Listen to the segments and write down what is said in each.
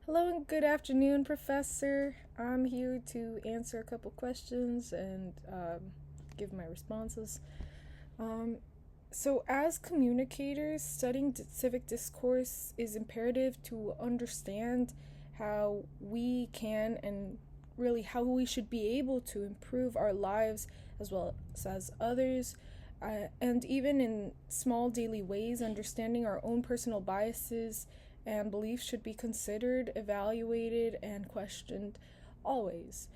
Hello and good afternoon, Professor. I'm here to answer a couple questions and give my responses. Um, as communicators, studying civic discourse is imperative to understand how we can and really how we should be able to improve our lives as well as others. And even in small daily ways, understanding our own personal biases and beliefs should be considered, evaluated, and questioned always.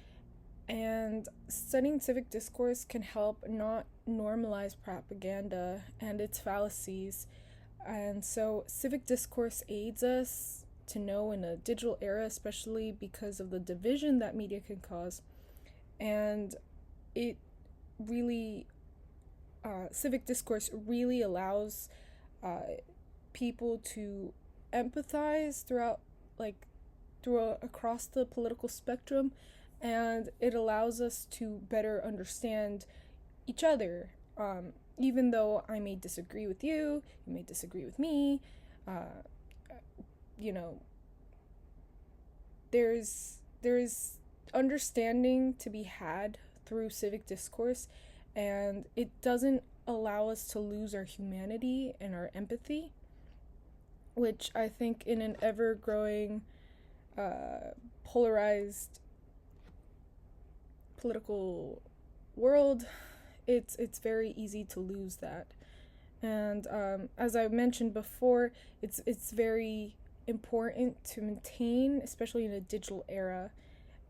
And studying civic discourse can help not normalize propaganda and its fallacies. And so, civic discourse aids us to know in a digital era, especially because of the division that media can cause. And it really, civic discourse really allows people to empathize across the political spectrum, and it allows us to better understand each other. Even though I may disagree with you, you may disagree with me. Uh, you know, there's understanding to be had through civic discourse, and it doesn't allow us to lose our humanity and our empathy, which I think in an ever growing polarized political world, it's very easy to lose that. And as I mentioned before, it's very important to maintain, especially in a digital era.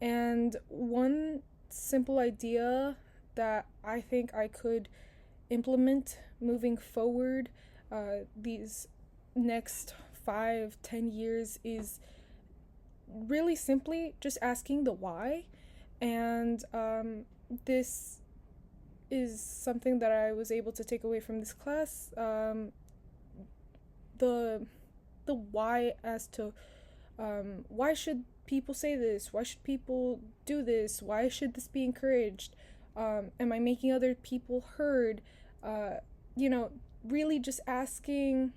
And one simple idea that I think I could implement moving forward these next 5-10 years is really simply just asking the why. And this is something that I was able to take away from this class. The why as to why should people say this? Why should people do this? Why should this be encouraged? Am I making other people heard? You know, really just asking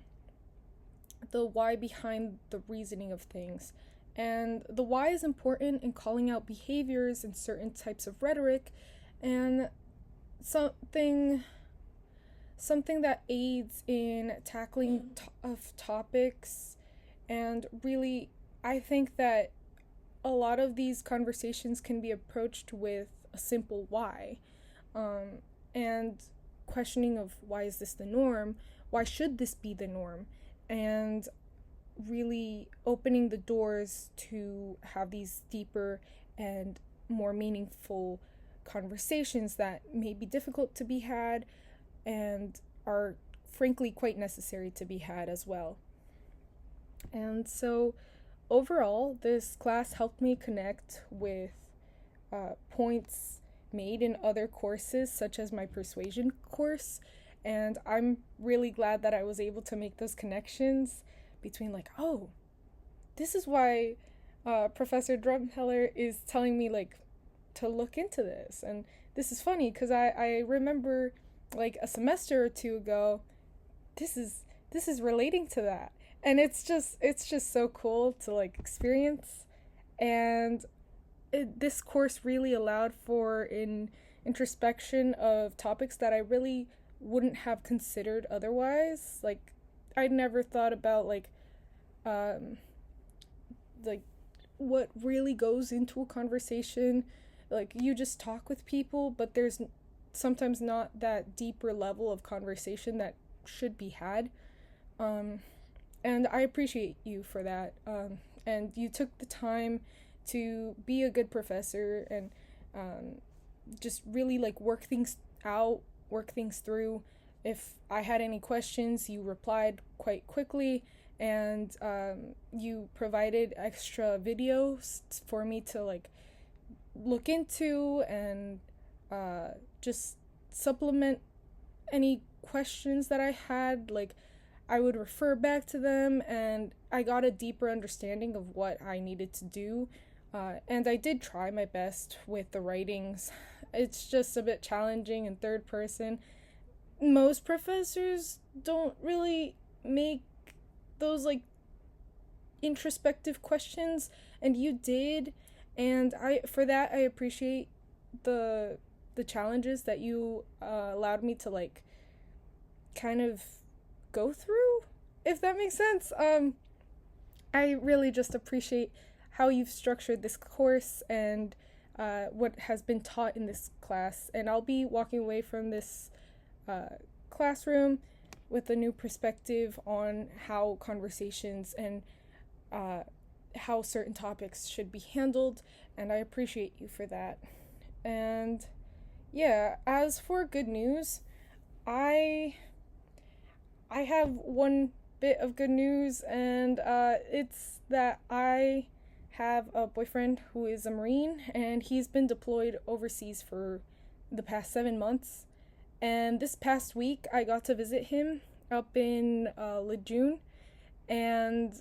the why behind the reasoning of things. And the why is important in calling out behaviors and certain types of rhetoric, and something that aids in tackling tough topics. And really, I think that a lot of these conversations can be approached with a simple why, and questioning of why is this the norm, why should this be the norm, and really opening the doors to have these deeper and more meaningful conversations that may be difficult to be had and are frankly quite necessary to be had as well. And so overall, this class helped me connect with points made in other courses, such as my persuasion course. And I'm really glad that I was able to make those connections between, like, oh, this is why Professor Drumheller is telling me, like, to look into this. And this is funny because I remember, like, a semester or two ago, this is relating to that. And it's just so cool to, like, experience. And this course really allowed for an introspection of topics that I really wouldn't have considered otherwise. Like, I'd never thought about, like what really goes into a conversation. Like, you just talk with people, but there's sometimes not that deeper level of conversation that should be had. And I appreciate you for that. And you took the time to be a good professor and just really, like, work things out, work things through. If I had any questions, you replied quite quickly, and you provided extra videos for me to, like, look into and just supplement any questions that I had. Like, I would refer back to them, and I got a deeper understanding of what I needed to do. And I did try my best with the writings. It's just a bit challenging in third person. Most professors don't really make those, like, introspective questions, and you did. And for that I appreciate the challenges that you allowed me to like kind of go through, if that makes sense. I really just appreciate how you've structured this course and what has been taught in this class. And I'll be walking away from this classroom with a new perspective on how conversations and how certain topics should be handled. And I appreciate you for that. And yeah, as for good news, I have one bit of good news, and it's that I have a boyfriend who is a Marine, and he's been deployed overseas for the past 7 months. And this past week, I got to visit him up in Lejeune, and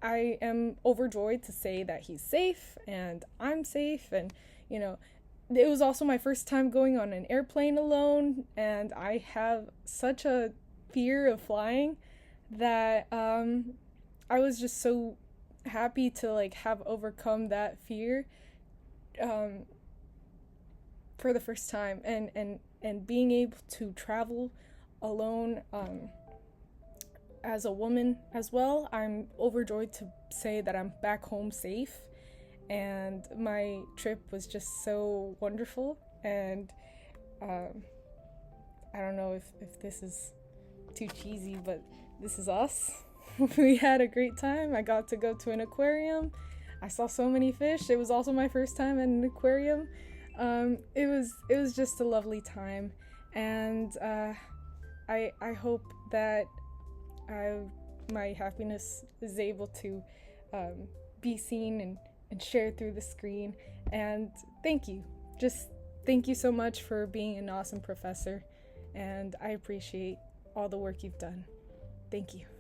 I am overjoyed to say that he's safe, and I'm safe, and you know, it was also my first time going on an airplane alone, and I have such a fear of flying that I was just so happy to like have overcome that fear for the first time, and being able to travel alone as a woman as well. I'm overjoyed to say that I'm back home safe, and my trip was just so wonderful. And I don't know if this is too cheesy, but this is us. We had a great time. I got to go to an aquarium. I saw so many fish. It was also my first time in an aquarium. It was just a lovely time, and I hope that my happiness is able to be seen and shared through the screen. And thank you. Just thank you so much for being an awesome professor, and I appreciate all the work you've done. Thank you.